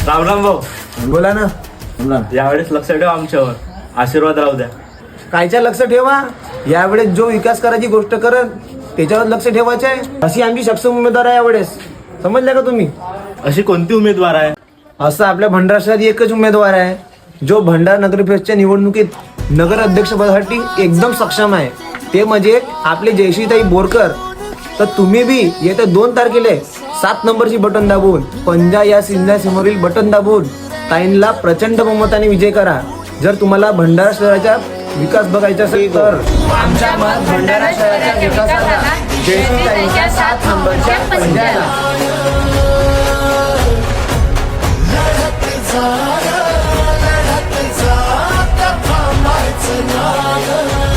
राम राम भाऊ. बोला ना. यावेळेस लक्ष ठेवा आमच्यावर, आशीर्वाद राहू द्या. कायच्या लक्ष ठेवा, यावेळेस जो विकास करायची गोष्ट करत त्याच्यावर लक्ष ठेवायचं आहे. अशी आमची सक्षम उमेदवार आहे यावेळेस, समजल्या का तुम्ही? अशी कोणती उमेदवार आहे? असं आपल्या भंडारा शहरात एकच उमेदवार आहे जो भंडारा नगरपरिषदच्या निवडणुकीत नगर अध्यक्षपदासाठी एकदम सक्षम आहे, ते म्हणजे आपले जयश्रीताई बोरकर. तर तुम्ही बी येत्या 2 तारखेला 7 नंबरची बटन दाबून, पंजा या सिंहासमोरील बटन दाबून ताईंना प्रचंड बहुमताने विजय करा. जर तुम्हाला भंडारा शहराचा विकास बघायचा असेल तर आमच्या मत भंडारा शहराच्या विकासाला जयश्रीताईंच्या 7 नंबरच्या पंजाला. लढत जा, थांबायचं नाग.